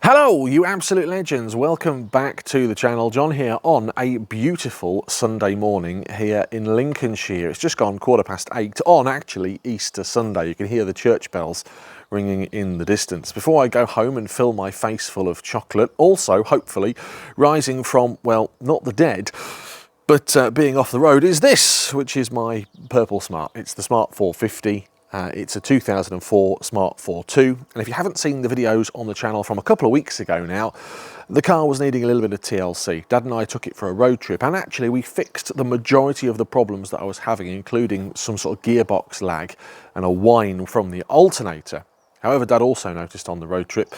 Hello, you absolute legends. Welcome back to the channel. John here on a beautiful Sunday morning here in Lincolnshire. It's just gone 8:15 on actually Easter Sunday. You can hear the church bells ringing in the distance. Before I go home and fill my face full of chocolate, also hopefully rising from, well, not the dead, but being off the road, is this, which is my purple Smart. It's the Smart 450. It's a 2004 Smart ForTwo, and if you haven't seen the videos on the channel from a couple of weeks ago now, the car was needing a little bit of TLC. Dad and I took it for a road trip, and actually we fixed the majority of the problems that I was having, including some sort of gearbox lag and a whine from the alternator. However, Dad also noticed on the road trip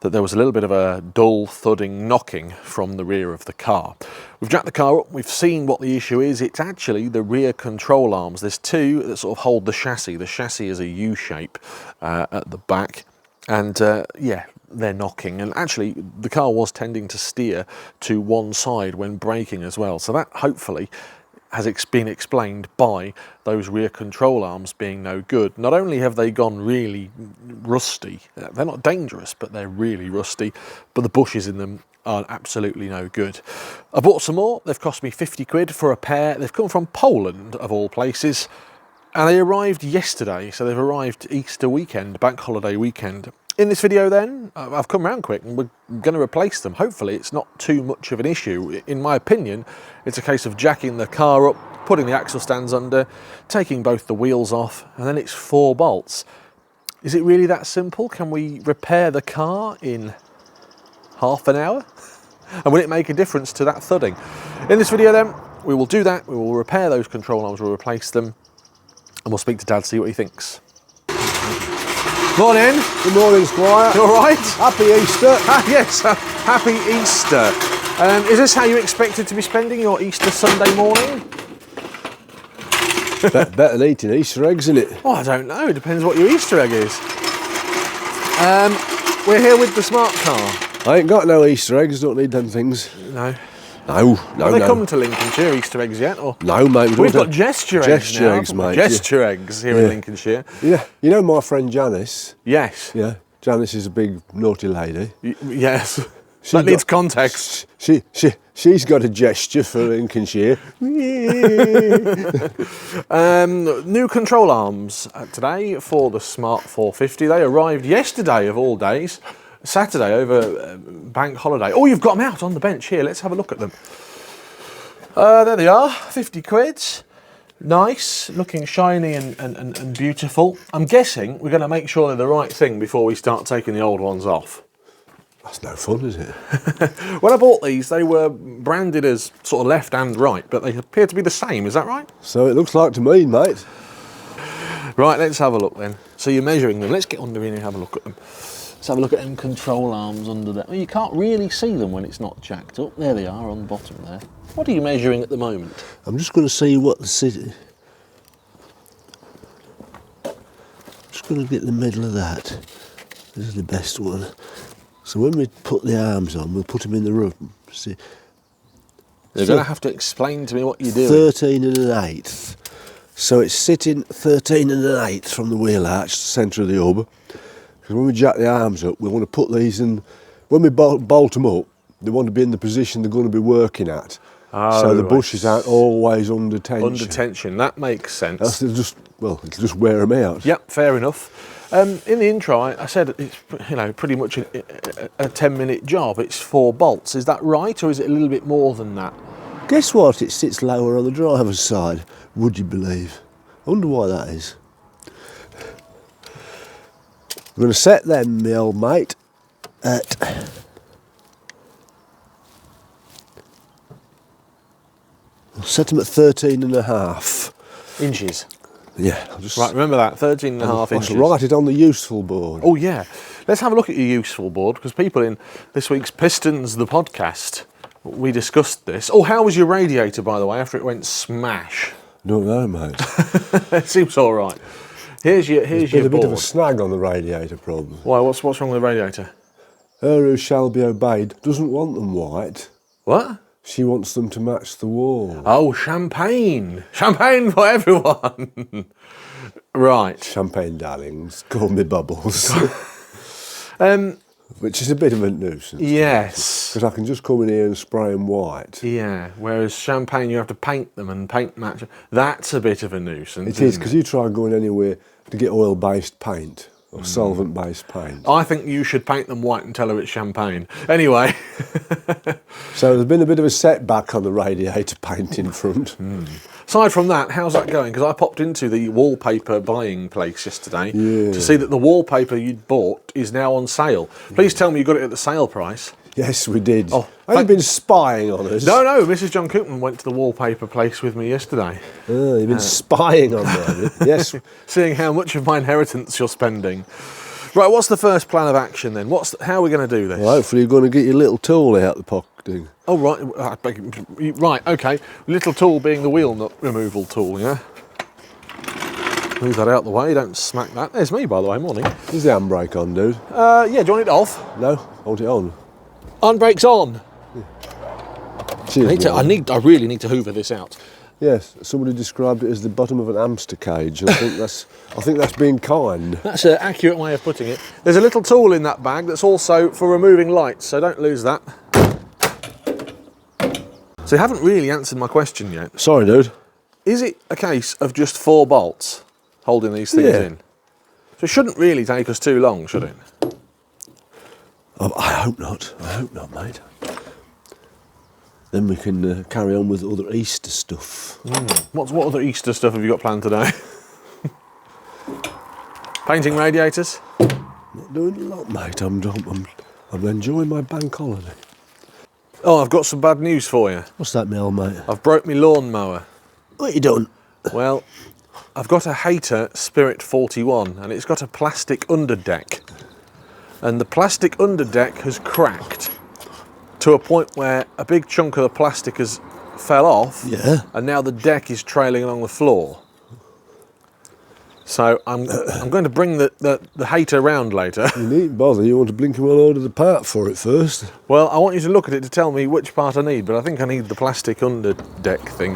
that there was a little bit of a dull thudding knocking from the rear of the car. We've jacked the car up, we've seen what the issue is. It's actually the rear control arms. There's two that sort of hold the chassis. The chassis is a U shape at the back, and yeah, they're knocking. And actually the car was tending to steer to one side when braking as well. So that hopefully has been explained by those rear control arms being no good. Not only have they gone really rusty, they're not dangerous, but they're really rusty, but the bushes in them are absolutely no good. I bought some more. They've cost me 50 quid for a pair. They've come from Poland, of all places, and they arrived yesterday. So they've arrived Easter weekend, bank holiday weekend. In this video then, I've come round quick and we're going to replace them. Hopefully it's not too much of an issue. In my opinion, it's a case of jacking the car up, putting the axle stands under, taking both the wheels off, and then it's 4 bolts. Is it really that simple? Can we repair the car in half an hour? And will it make a difference to that thudding? In this video then, we will do that. We will repair those control arms, we'll replace them, and we'll speak to Dad, see what he thinks. Morning. Good morning, Squire. You all right? Happy Easter. Yes, happy Easter. Is this how you expected to be spending your Easter Sunday morning? Better than eating Easter eggs, isn't it? Oh, I don't know. It depends what your Easter egg is. We're here with the Smart car. I ain't got no Easter eggs, don't need them things. No. No. Have they come to Lincolnshire, Easter eggs yet? Or? No, mate. We've got gesture eggs gesture now. eggs, mate. Gesture eggs here in Lincolnshire. Yeah. You know my friend Janice? Yes. Yeah. Janice is a big naughty lady. Yes. That needs context. She's got a gesture for Lincolnshire. New control arms today for the Smart 450. They arrived yesterday of all days. Saturday over bank holiday. Oh, you've got them out on the bench here. Let's have a look at them. There they are, 50 quid. Nice, looking shiny and beautiful. I'm guessing we're going to make sure they're the right thing before we start taking the old ones off. That's no fun, is it? When I bought these, they were branded as sort of left and right, but they appear to be the same. Is that right? So it looks like to me, mate. Right, let's have a look then. So you're measuring them. Let's get under here and have a look at them. Let's have a look at them control arms under there. Well, you can't really see them when it's not jacked up. There they are on the bottom there. What are you measuring at the moment? I'm just going to see what the city. Just going to get the middle of that. This is the best one. So when we put the arms on, we'll put them in the room. See. You're going to have to explain to me what you're doing. 13 1/8. So it's sitting 13 1/8 from the wheel arch, the centre of the hub. Because when we jack the arms up, we want to put these in. When we bolt them up, they want to be in the position they're going to be working at. Oh, so the bushes aren't always under tension. Under tension, that makes sense. It'll just wear them out. Yep, fair enough. In the intro, I said it's pretty much a 10-minute job. It's 4 bolts. Is that right, or is it a little bit more than that? Guess what? It sits lower on the driver's side. Would you believe? I wonder why that is. We're going to set them, my old mate, at I'll set them at 13 1/2 inches. Yeah, right. Remember that 13 1/2 inches. I'll write it on the useful board. Oh yeah, let's have a look at your useful board, because people in this week's Pistons the podcast, we discussed this. Oh, how was your radiator, by the way, after it went smash? Don't know, mate. It seems all right. Here's your board. A bit of a board. snag on the radiator problem. Why? What's wrong with the radiator? Her who shall be obeyed doesn't want them white. What? She wants them to match the wall. Oh, champagne! Champagne for everyone. Right. Champagne, darlings. Call me Bubbles. which is a bit of a nuisance. Yes. Because I can just come in here and spray them white. Yeah, whereas champagne you have to paint them and paint match. That's a bit of a nuisance. It is, because you try going anywhere to get oil-based paint or solvent-based paint. I think you should paint them white and tell her it's champagne. Anyway. So there's been a bit of a setback on the radiator paint in front. Aside from that, how's that going? Because I popped into the wallpaper buying place yesterday to see that the wallpaper you'd bought is now on sale. Please tell me you got it at the sale price. Yes, we did. Oh, Have you been spying on us? No, Mrs. John Coupland went to the wallpaper place with me yesterday. Oh, you've been spying on me. Yes. Seeing how much of my inheritance you're spending. Right, what's the first plan of action then? How are we going to do this? Well, hopefully you're going to get your little tool out the pocket. Oh, right, right, okay. Little tool being the wheel nut removal tool, yeah? Move that out the way, don't smack that. There's me, by the way, morning. Is the handbrake on, dude? Yeah, do you want it off? No, I want it on. Handbrake's on. Cheers, I really need to hoover this out. Yes, somebody described it as the bottom of an hamster cage. I think that's being kind. That's an accurate way of putting it. There's a little tool in that bag that's also for removing lights, so don't lose that. So you haven't really answered my question yet. Sorry, dude. Is it a case of just 4 bolts holding these things in? So it shouldn't really take us too long, should it? I hope not. I hope not, mate. Then we can carry on with other Easter stuff. What other Easter stuff have you got planned today? Painting radiators? Not doing a lot, mate. I'm enjoying my bank holiday. Oh, I've got some bad news for you. What's that, Mel, mate? I've broke my lawnmower. What you done? Well, I've got a Hater Spirit 41 and it's got a plastic underdeck. And the plastic underdeck has cracked to a point where a big chunk of the plastic has fell off, and now the deck is trailing along the floor. So I'm going to bring the Hater round later. You needn't bother, you want to blink and well order the part for it first. Well, I want you to look at it to tell me which part I need, but I think I need the plastic underdeck thing.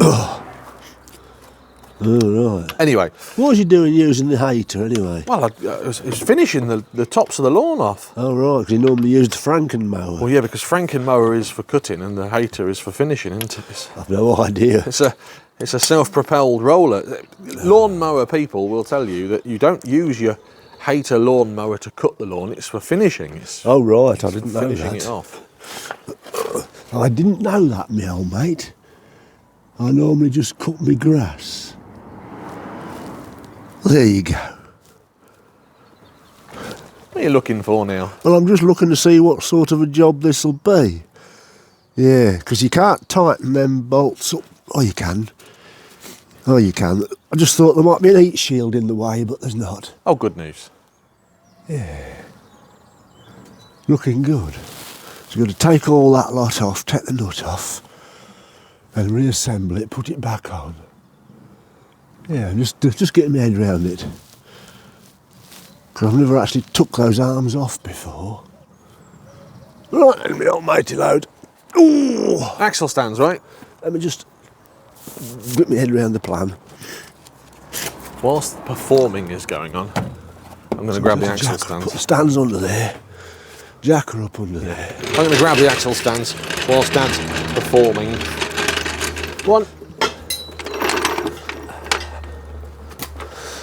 Oh, right. Anyway. What was you doing using the Hater anyway? Well, I was finishing the tops of the lawn off. Oh, right, because you normally used the Frankenmower. Well, yeah, because Frankenmower is for cutting and the Hater is for finishing, isn't it? I've no idea. It's a self-propelled roller. Lawnmower people will tell you that you don't use your Hater lawnmower to cut the lawn, it's for finishing. Oh, right, I didn't know that. Finishing it off. I didn't know that, me old mate. I normally just cut my grass. There you go. What are you looking for now? Well, I'm just looking to see what sort of a job this'll be. Yeah, because you can't tighten them bolts up. Oh, you can. Oh, you can. I just thought there might be an heat shield in the way, but there's not. Oh, good news. Yeah. Looking good. So you've got to take all that lot off, take the nut off, and reassemble it, put it back on. Yeah, just getting my head around it. Because I've never actually took those arms off before. Right then, my almighty load. Ooh! Axle stands, right? Let me just get my head around the plan. Whilst performing is going on, I'm going to grab the axle Put stands. the stands under there. Jack her up under there. I'm going to grab the axle stands whilst Dad's performing. One.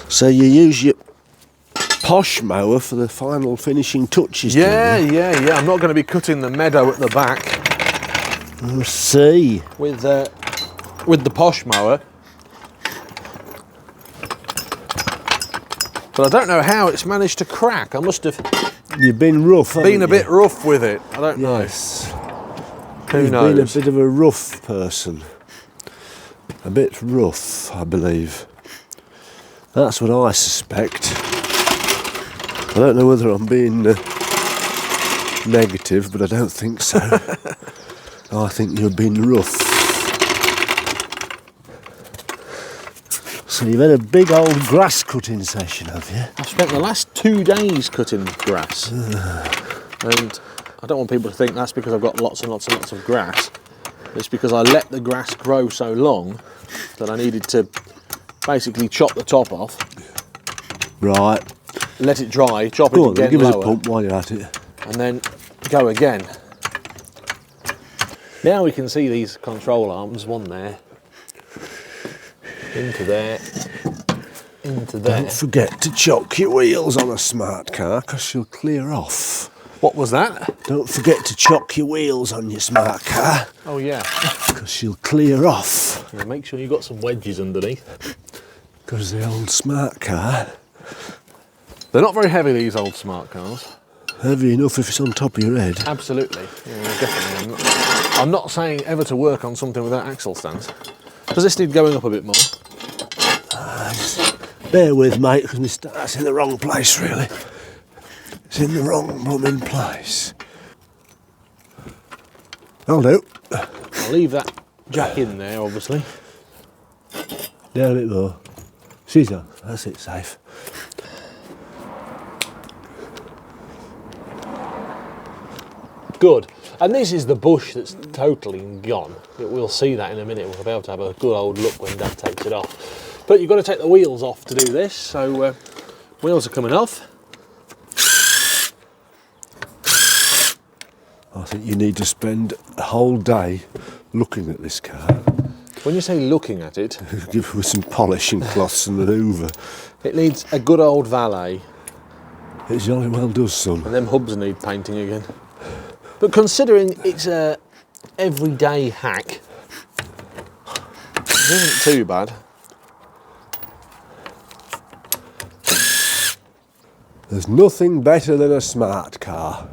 So you use your posh mower for the final finishing touches. Yeah. I'm not going to be cutting the meadow at the back. I see. With the posh mower. But I don't know how it's managed to crack. I must have You've been rough. been a bit rough with it. I don't know. Yes. Who You've knows? been a bit of a rough person. A bit rough, I believe. That's what I suspect. I don't know whether I'm being negative, but I don't think so. I think you've been rough. So you've had a big old grass cutting session, have you? I've spent the last 2 days cutting grass. And I don't want people to think that's because I've got lots and lots and lots of grass. It's because I let the grass grow so long that I needed to basically chop the top off. Right. Let it dry, chop Go it on, then, again give us a lower. pump while you're at it. and then go again. Now we can see these control arms, one there, into there, into there. Don't forget to chock your wheels on a smart car because she'll clear off. What was that? Don't forget to chock your wheels on your smart car Oh yeah. because she'll clear off. Yeah, make sure you've got some wedges underneath. Because the old smart car, They're not very heavy, these old smart cars. heavy enough if it's on top of your head. Absolutely. Yeah, definitely. I'm not saying ever to work on something without axle stands. Does this need going up a bit more? Just bear with, mate, because my start's in the wrong place, really. It's in the wrong blooming place. I'll do. I'll leave that jack in there, obviously. Down a bit more. She's on. That's it, safe. Good. And this is the bush that's totally gone. We'll see that in a minute. We'll be able to have a good old look when Dad takes it off. But you've got to take the wheels off to do this, so wheels are coming off. I think you need to spend a whole day looking at this car. When you say looking at it, Give it with some polishing cloths and an hoover. it needs a good old valet. It jolly well does, son. And them hubs need painting again. But considering it's a everyday hack, it isn't too bad. There's nothing better than a smart car.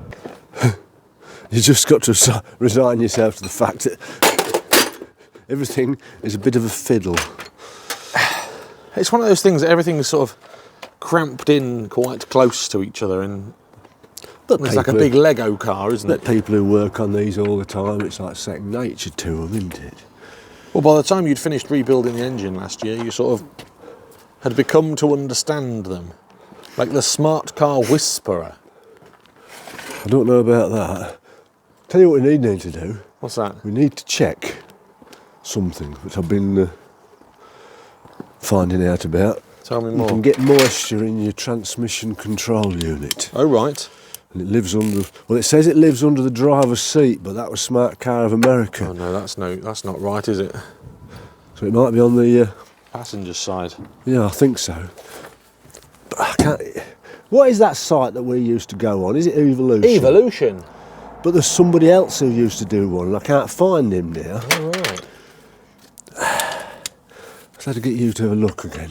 You just got to resign yourself to the fact that everything is a bit of a fiddle. It's one of those things that everything's sort of cramped in quite close to each other, and it's like a big Lego car, isn't it? People who work on these all the time, it's like second nature to them, isn't it? Well, by the time you'd finished rebuilding the engine last year, you sort of had become to understand them. Like the smart car whisperer. I don't know about that. Tell you what we need to do. What's that? We need to check something which I've been finding out about. Tell me You more. can get moisture in your transmission control unit. Oh, right. And it lives under, well, it says it lives under the driver's seat, but that was Smart Car of America. Oh, no, that's not right, is it? So it might be on the, Passenger side. yeah, I think so. But I can't, what is that site that we used to go on? Is it Evolution? Evolution. But there's somebody else who used to do one, and I can't find him now. All right. Let's have to get you to have a look again.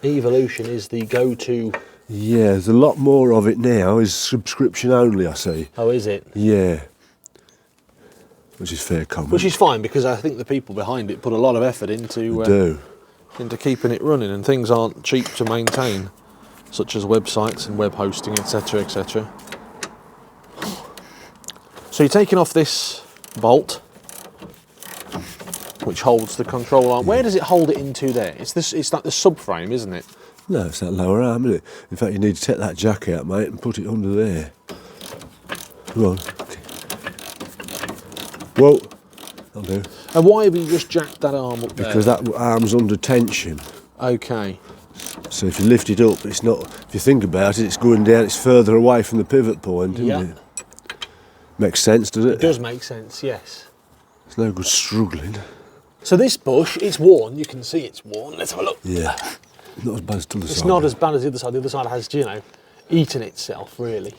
Evolution is the go-to. Yeah, there's a lot more of it now. Is subscription only, I see. Oh, is it? Yeah. Which is fair comment. Which is fine, because I think the people behind it put a lot of effort into keeping it running, and things aren't cheap to maintain, such as websites and web hosting, etc., etc. So you're taking off this bolt, which holds the control arm. Where does it hold it into there? It's like the subframe, isn't it? No, it's that lower arm, isn't it? In fact, you need to take that jack out, mate, and put it under there. Come on. Whoa. That'll do. And why have you just jacked that arm up there? Because that arm's under tension. Okay. So if you lift it up, it's not, if you think about it, it's going down, it's further away from the pivot point, isn't Yeah. it? Makes sense, does it? It does make sense, yes. It's no good struggling. So this bush, it's worn. You can see it's worn. Let's have a look. Yeah. Not as bad as the other side. It's not as bad as the other side. The other side has, you know, eaten itself, really.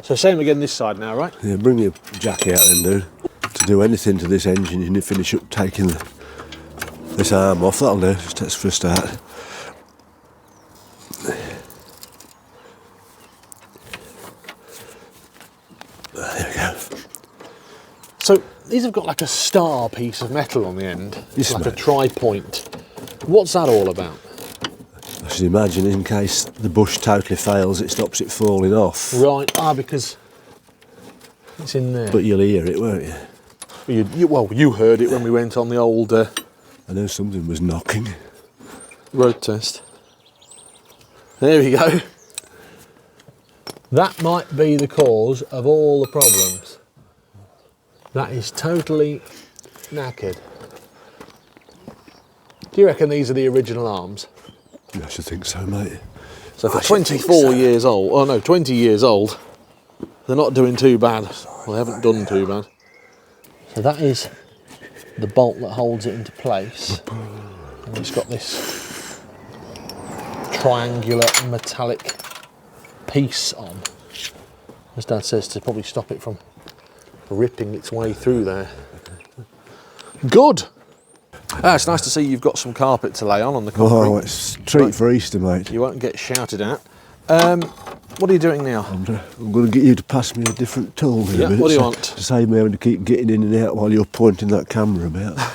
So same again this side now, right? Yeah, bring your jack out then, dude. To do anything to this engine, you need to finish up taking this arm off. That'll do. Just takes for a start. There we go. So these have got like a star piece of metal on the end. Yes, like a mate. tri-point. What's that all about? I should imagine in case the bush totally fails, it stops it falling off. Right, because it's in there. But you'll hear it, won't you? You heard it when we went on the old I know something was knocking. road test. There we go. That might be the cause of all the problems. That is totally knackered. Do you reckon these are the original arms? Yeah, I should think so, mate. So for 24 years old, oh no, 20 years old, they're not doing too bad. Well, they haven't done too bad. So that is the bolt that holds it into place. And it's got this triangular metallic piece on. As Dad says, to probably stop it from ripping its way through there. Good. It's nice to see you've got some carpet to lay on the concrete. Oh, it's a treat for Easter, mate. You won't get shouted at. What are you doing now? I'm going to get you to pass me a different tool here. Yeah, what do you want? To save me having to keep getting in and out while you're pointing that camera about. What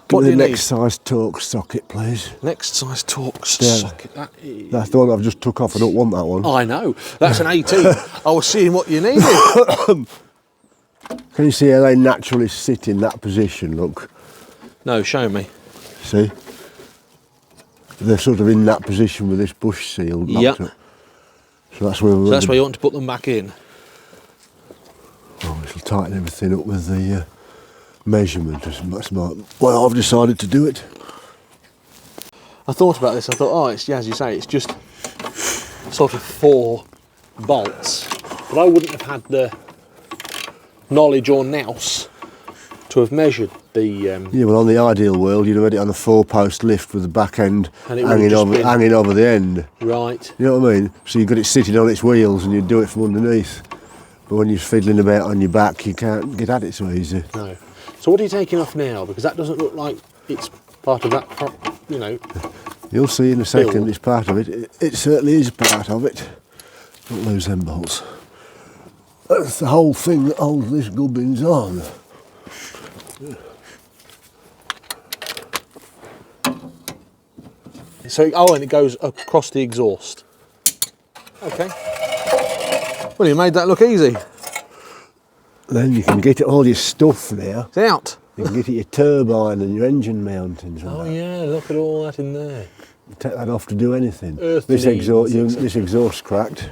do you Give me the need? next size torque socket, please. Next size torque socket. That's the one I've just took off. I don't want that one. I know. That's an 18. I was seeing what you needed. Can you see how they naturally sit in that position? Look. No, show me. See? They're sort of in that position with this bush seal. Yep. Up. So that's where So that's where you want to put them back in. Oh, it'll tighten everything up with the measurement. That's well, I've decided to do it. I thought about this. I thought, oh, it's as you say, it's just sort of 4 bolts. But I wouldn't have had the knowledge or nous to have measured the. Yeah, well, on the ideal world, you'd have had it on a 4-post lift with the back end And it would have just been- hanging over the end. Right. You know what I mean? So you've got it sitting on its wheels and you'd do it from underneath. But when you're fiddling about on your back, you can't get at it so easy. No. So what are you taking off now? Because that doesn't look like it's part of that, you know. You'll see in a second Build. it's part of it. It certainly is part of it. Don't lose them bolts. That's the whole thing that holds this gubbins on. So, oh, and it goes across the exhaust. Okay. Well, you made that look easy. Then you can get all your stuff now. It's out. You can get it your turbine and your engine mountings. And Oh that. yeah, look at all that in there. Take that off to do anything. Earth This needs, this exhaust's cracked.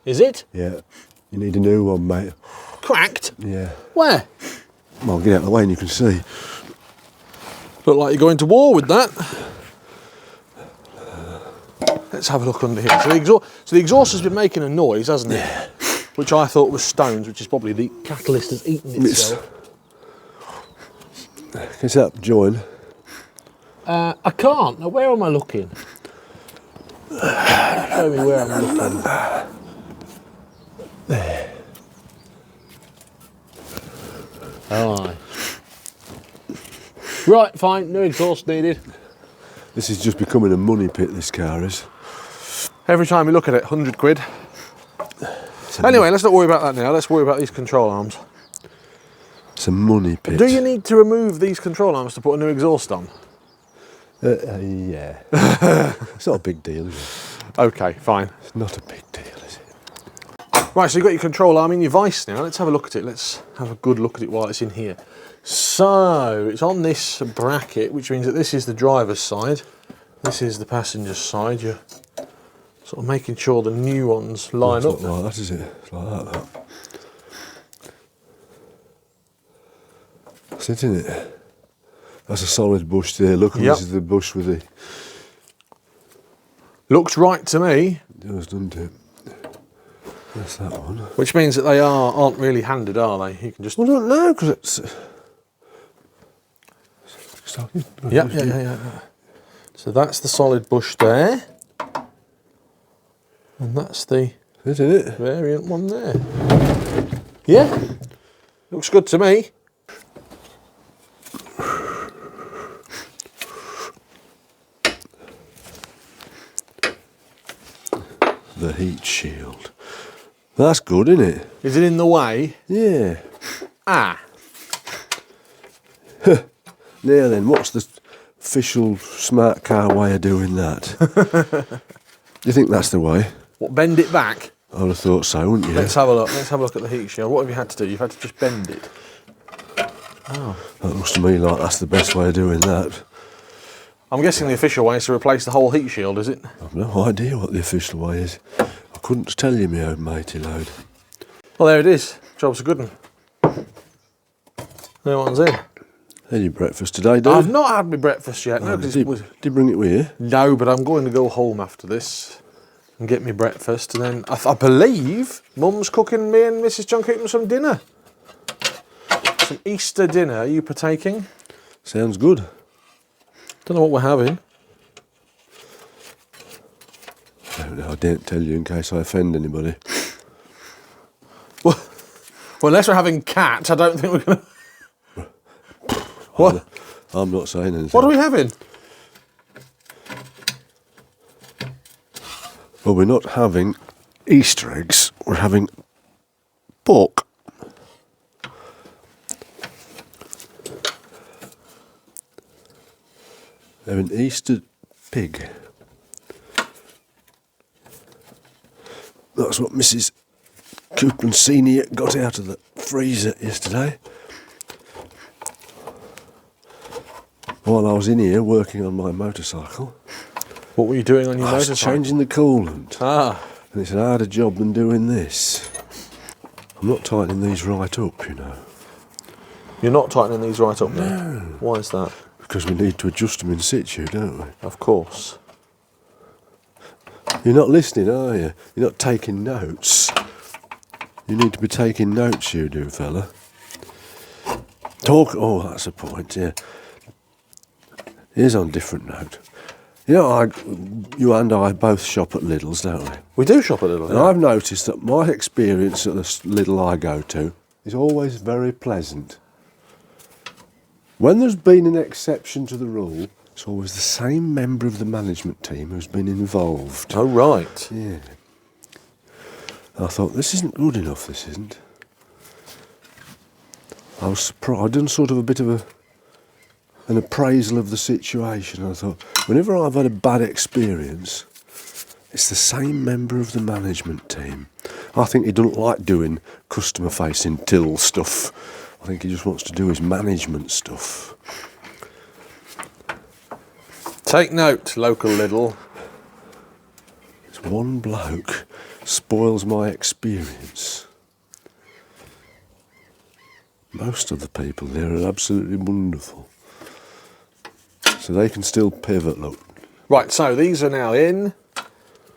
Is it? Yeah. You need a new one, mate. Cracked? Yeah. Where? Well, get out of the way and you can see. Look like you're going to war with that. Let's have a look under here. So the exhaust has been making a noise, hasn't it? Yeah. Which I thought was stones, which is probably the catalyst has eaten itself. Can you see that join? I can't. Now, where am I looking? Show me where I'm looking. There. Aye. Right, fine. No exhaust needed. This is just becoming a money pit, this car is. Every time you look at it, 100 quid. Anyway, let's not worry about that now. Let's worry about these control arms. It's a money pit. Do you need to remove these control arms to put a new exhaust on? Yeah. It's not a big deal, is it? Okay, fine. It's not a big deal, is it? Right, so you've got your control arm in your vise now. Let's have a look at it. Let's have a good look at it while it's in here. So, it's on this bracket, which means that this is the driver's side. This is the passenger's side. You're sort of making sure the new ones line up. It's not like that, is it? It's like that. That's it, isn't it? That's a solid bush there. Look, Yep. this is the bush with the... Looks right to me. It does, doesn't it? That's that one. Which means that they aren't really handed, are they? You can just... Well, I don't know, because it's... Yeah. So that's the solid bush there. And that's the Isn't it? variant one there. Yeah, looks good to me. The heat shield. That's good, isn't it? Is it in the way? Yeah. Ah, Now then, what's the official smart car way of doing that? Do you think that's the way? what, bend it back? I would have thought so, wouldn't you? Let's have a look. Let's have a look at the heat shield. What have you had to do? You've had to just bend it. Oh. That looks to me like that's the best way of doing that. I'm guessing the official way is to replace the whole heat shield, is it? I've no idea what the official way is. I couldn't tell you, my own matey load. Well, there it is. Job's a good one. No one's in. Had your breakfast today, dude? I've not had my breakfast yet. No, 'cause did you bring it with you? no, but I'm going to go home after this and get my breakfast, and then I believe Mum's cooking me and Mrs. John cooking some dinner. Some Easter dinner. Are you partaking? Sounds good. Don't know what we're having. I didn't tell you in case I offend anybody. Well, unless we're having cat, I don't think we're going to... What? I'm not saying anything. What are we having? Well, we're not having Easter eggs. We're having pork. They're an Easter pig. That's what Mrs. Coupland Senior got out of the freezer yesterday. While I was in here working on my motorcycle. What were you doing on your I was motorcycle? changing the coolant. Ah. And it's a harder job than doing this. I'm not tightening these right up, you know. You're not tightening these right up now? No. Why is that? Because we need to adjust them in situ, don't we? Of course. You're not listening, are you? You're not taking notes. You need to be taking notes, you do, fella. Talk. Oh, that's a point, yeah. Here's on a different note. You know, you and I both shop at Lidl's, don't we? We do shop at Lidl. And I've noticed that my experience at the Lidl I go to is always very pleasant. When there's been an exception to the rule, it's always the same member of the management team who's been involved. Oh, right. Yeah. I thought, this isn't good enough, this isn't. I was surprised. I'd done sort of a bit of an appraisal of the situation. I thought, whenever I've had a bad experience, it's the same member of the management team. I think he doesn't like doing customer-facing till stuff. I think he just wants to do his management stuff. Take note, local Lidl. It's one bloke spoils my experience. Most of the people there are absolutely wonderful. So they can still pivot, look. Right, so these are now in.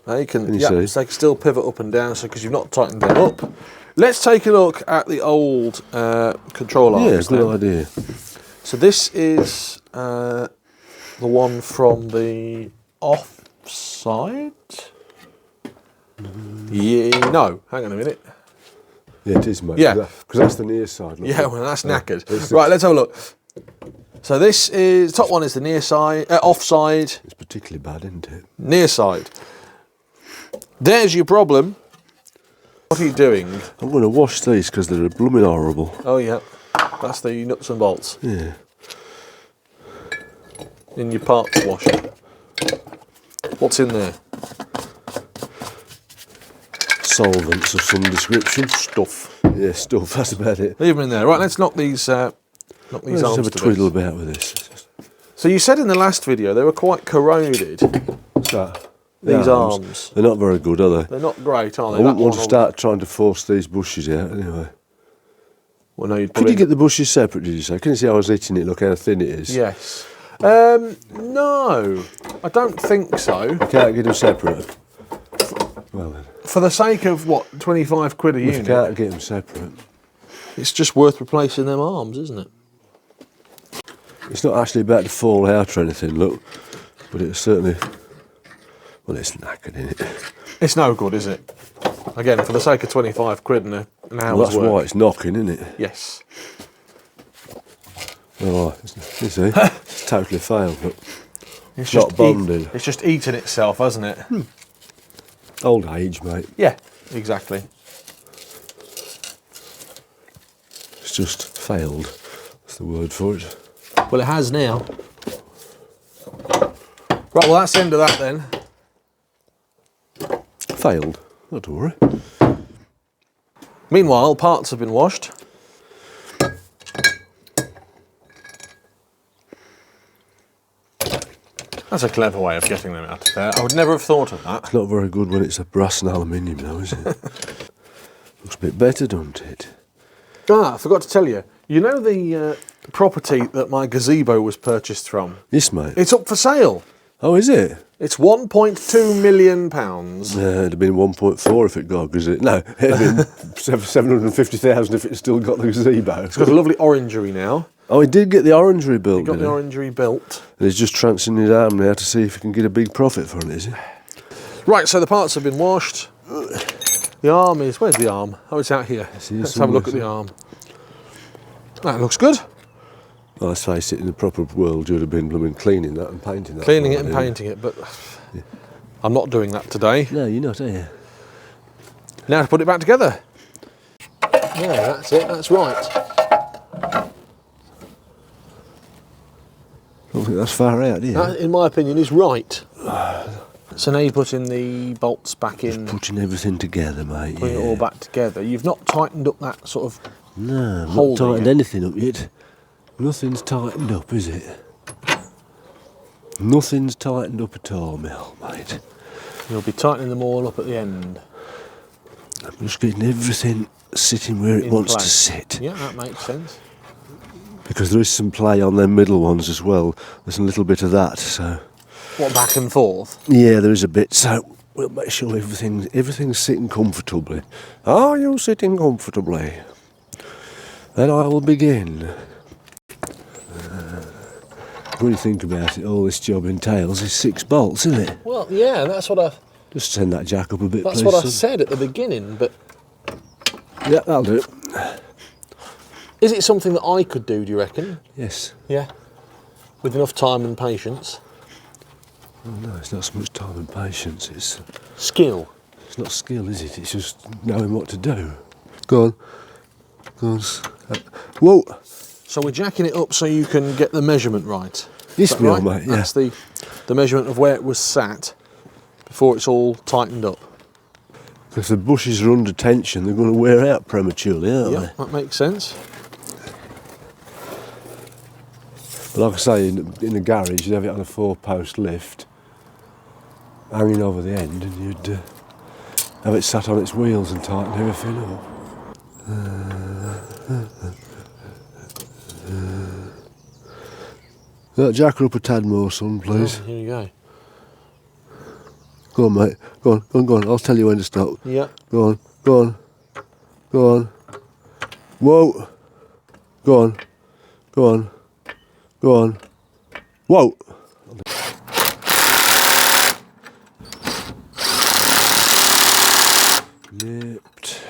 They can, you so see? they can still pivot up and down, so because you've not tightened them up. Let's take a look at the old control arms. Yeah, good idea. So this is the one from the offside. Yeah, no, hang on a minute. Yeah, it is, mate. Yeah. Because that's the near side. Yeah, well, that's knackered. Right, let's have a look. So this is, top one is the near side, offside. It's particularly bad, isn't it? Near side. There's your problem. What are you doing? I'm going to wash these because they're blooming horrible. Oh yeah, that's the nuts and bolts Yeah. in your parts washer. What's in there? Solvents of some description. Stuff. Yeah, stuff, that's about it. Leave them in there. Right, let's knock these arms Let's have a to twiddle bits. about with this. So you said in the last video they were quite corroded. What's that? These arms. They're not very good, are they? They're not great, are I they? wouldn't That want to one- start trying to force these bushes out anyway. Well, no, you'd Could put you in- get the bushes separate, did you say? Can you see how I was hitting it? Look how thin it is. Yes. No, I don't think so. You can't get them separate. Well then. For the sake of what, 25 quid a If you unit, can't get them separate. it's just worth replacing them arms, isn't it? It's not actually about to fall out or anything, look. But it's certainly... Well, it's knackered, isn't it? It's no good, is it? Again, for the sake of 25 quid and an hour's Well, that's work. why it's knocking, isn't it? Yes. Oh, you see, it's totally failed, but It's not just bonded. It's just eating itself, hasn't it? Old age, mate. Yeah, exactly. It's just failed. That's the word for it. Well, it has now. Right, well, that's the end of that then. Failed. Not to worry. Meanwhile, parts have been washed. That's a clever way of getting them out of there. I would never have thought of that. It's not very good when it's a brass and aluminium, though, is it? Looks a bit better, doesn't it? Ah, I forgot to tell you. You know the property that my gazebo was purchased from? Yes, mate. It's up for sale. Oh, is it? It's £1.2 million. It'd have been 1.4 if it got gazebo. No, it'd have been 750,000 if it still got the gazebo. It's got a lovely orangery now. Oh, he did get the orangery built. He got the orangery built. And he's just transferring his arm now to see if he can get a big profit for it, is he? Right, so the parts have been washed. The arm is... Where's the arm? Oh, it's out here. Let's have a look at the arm. That looks good. Well, let's face it, in the proper world, you'd have been blooming cleaning that and painting that. Cleaning it and painting it, but I'm not doing that today. No, you're not, are you? Now to put it back together. Yeah, that's it, that's right. I don't think that's far out, do you? That, in my opinion, is right. So now you're putting the bolts back in. Just putting everything together, mate. Putting it all back together. You've not tightened up that sort of No, I've hole not tightened anything up yet. Nothing's tightened up, is it? Nothing's tightened up at all, Mel, mate. You'll be tightening them all up at the end. I'm just getting everything sitting where it In wants place. to sit. Yeah, that makes sense. Because there is some play on them middle ones as well. There's a little bit of that, so... What, back and forth? Yeah, there is a bit, so we'll make sure everything's sitting comfortably. Are you sitting comfortably? Then I will begin. When you think about it, all this job entails is 6 bolts, isn't it? Well, yeah, that's what I... Just send that jack up a bit, That's please, what I son. said at the beginning, but... Yeah, that'll do it. Is it something that I could do you reckon? Yes. Yeah. With enough time and patience? Oh, no, it's not so much time and patience, it's Skill. not skill, is it? It's just knowing what to do. Go on. Go on. Whoa! So we're jacking it up so you can get the measurement right. Yes, Is that we are, right? mate, yeah. That's the measurement of where it was sat before it's all tightened up. If the bushes are under tension, they're going to wear out prematurely, aren't Yeah, they? that makes sense. But like I say, in the garage, you'd have it on a 4-post lift, hanging over the end, and you'd have it sat on its wheels and tighten everything up. Jack her up a tad more, son, please. Oh, here you go. Go on, mate. Go on, go on, go on. I'll tell you when to stop. Yeah. Go on, go on, go on. Whoa. Go on, go on, go on. Whoa. Nipped.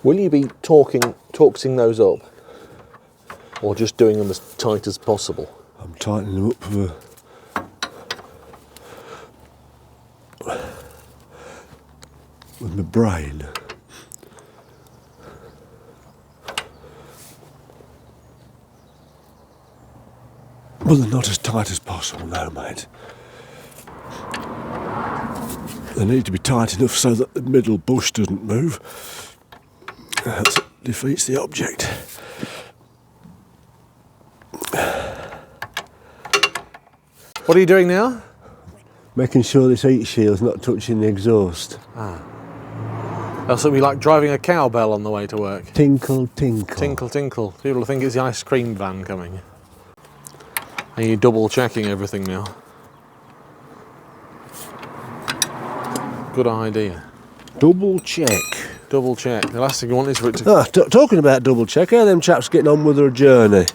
Will you be torquing those up? Or just doing them as tight as possible? I'm tightening them up for with my brain. Well, they're not as tight as possible now, mate. They need to be tight enough so that the middle bush doesn't move. That defeats the object. What are you doing now? Making sure this heat shield's not touching the exhaust. Else it'll be like driving a cowbell on the way to work. Tinkle, tinkle. Tinkle, tinkle. People will think it's the ice cream van coming. Are you double checking everything now? Good idea. Double check. Double check. The last thing you want is for it to... Talking about double check, how are them chaps getting on with their journey?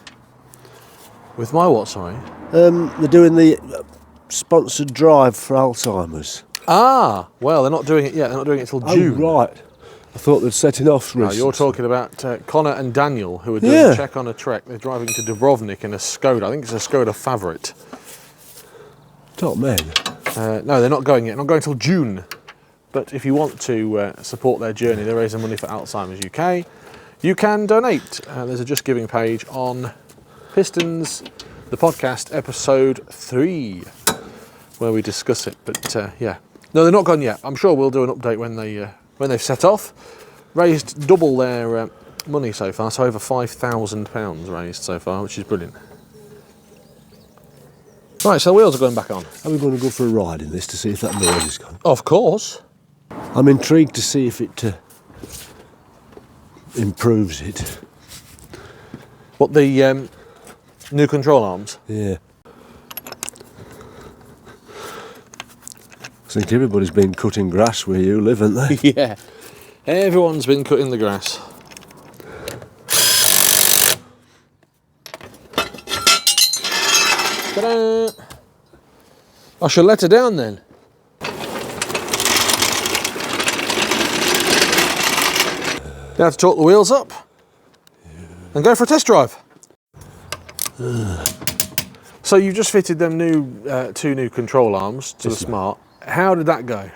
With my what, sorry? They're doing the sponsored drive for Alzheimer's. Ah, well, they're not doing it yet. They're not doing it till June. Oh, right. I thought they'd setting off No, recently. you're talking about Connor and Daniel, who are doing a check on a trek. They're driving to Dubrovnik in a Skoda. I think it's a Skoda Favorit. Top men. No, they're not going yet. Not going till June. But if you want to support their journey, they're raising money for Alzheimer's UK. You can donate. There's a Just Giving page on Pistons, the podcast, episode 3, where we discuss it. But yeah, no, they're not gone yet. I'm sure we'll do an update when they've set off. raised double their money so far, so over £5,000 raised so far, which is brilliant. Right, so the wheels are going back on. Are we going to go for a ride in this to see if that noise is gone? Of course. I'm intrigued to see if it improves it. What, the new control arms? Yeah. I think everybody's been cutting grass where you live, haven't they? Yeah. Everyone's been cutting the grass. Ta-da! I shall let her down then. Now to torque the wheels up and go for a test drive. So you've just fitted them new two new control arms to the Smart. How did that go?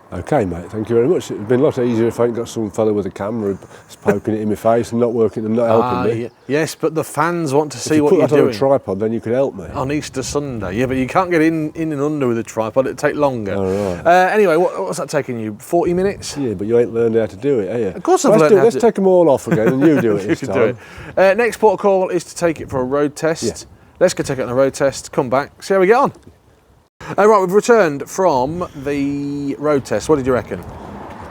Okay, mate, thank you very much. It'd been a lot easier if I hadn't got some fella with a camera poking it in my face and not working and not helping me. Yes, but the fans want to see If what you you're put that doing. on a tripod, then you could help me. On Easter Sunday. Yeah, but you can't get in and under with a tripod, it'd take longer. Oh, right. Anyway, what's that taking you? 40 minutes? Yeah, but you ain't learned how to do it, have you? Of course I've learned how to. Let's take them all off again and you do it You this can time. do it. Next port of call is to take it for a road test. Yeah. Let's go take it on a road test, come back, see how we get on. Right, we've returned from the road test. What did you reckon?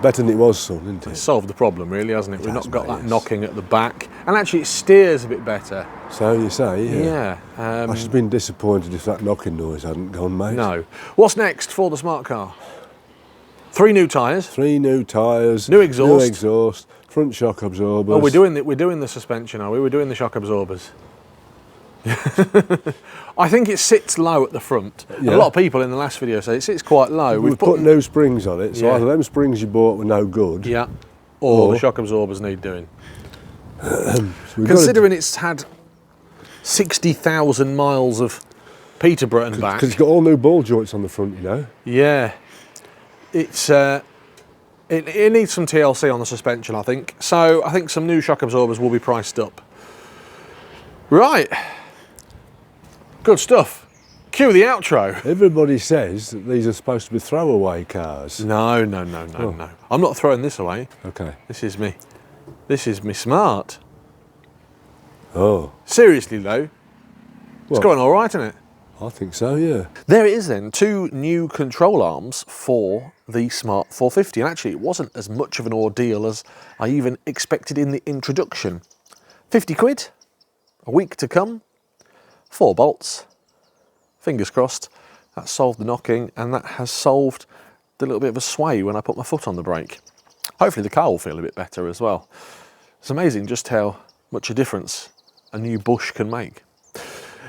Better than it was, son, isn't It's it? solved the problem, really, hasn't it? We've has, not got mate, that yes. knocking at the back. And actually, it steers a bit better. So you say, yeah. Yeah. I should have been disappointed if that knocking noise hadn't gone, mate. No. What's next for the Smart car? 3 new tyres. 3 new tyres. New exhaust. New exhaust. Front shock absorbers. Oh, we're doing the suspension, are we? We're doing the shock absorbers. I think it sits low at the front. Yeah. A lot of people in the last video say it sits quite low. We've put new springs on it, so Yeah. either them springs you bought were no good. Yeah. Or Or- the shock absorbers need doing. So we've Considering it's had 60,000 miles of Peterborough and back. because it's got all new ball joints on the front, you know. Yeah. It's it needs some TLC on the suspension, I think. So I think some new shock absorbers will be priced up. Right. Good stuff. Cue the outro. Everybody says that these are supposed to be throwaway cars. No. I'm not throwing this away. Okay. This is me. This is me Smart. Oh, Seriously though, it's What? going all right, isn't it? I think so, yeah. There it is then, 2 new control arms for the Smart 450. And actually it wasn't as much of an ordeal as I even expected in the introduction. 50 quid, a week to come, 4 bolts, fingers crossed. That solved the knocking and that has solved the little bit of a sway when I put my foot on the brake. Hopefully the car will feel a bit better as well. It's amazing just how much a difference a new bush can make.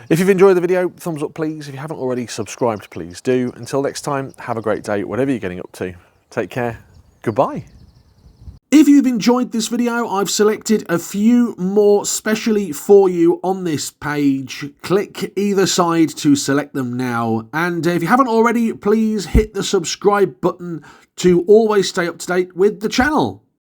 If you've enjoyed the video, thumbs up please. If you haven't already subscribed, please do. Until next time, have a great day, whatever you're getting up to. Take care. Goodbye. If you've enjoyed this video, I've selected a few more specially for you on this page. Click either side to select them now. And if you haven't already, please hit the subscribe button to always stay up to date with the channel.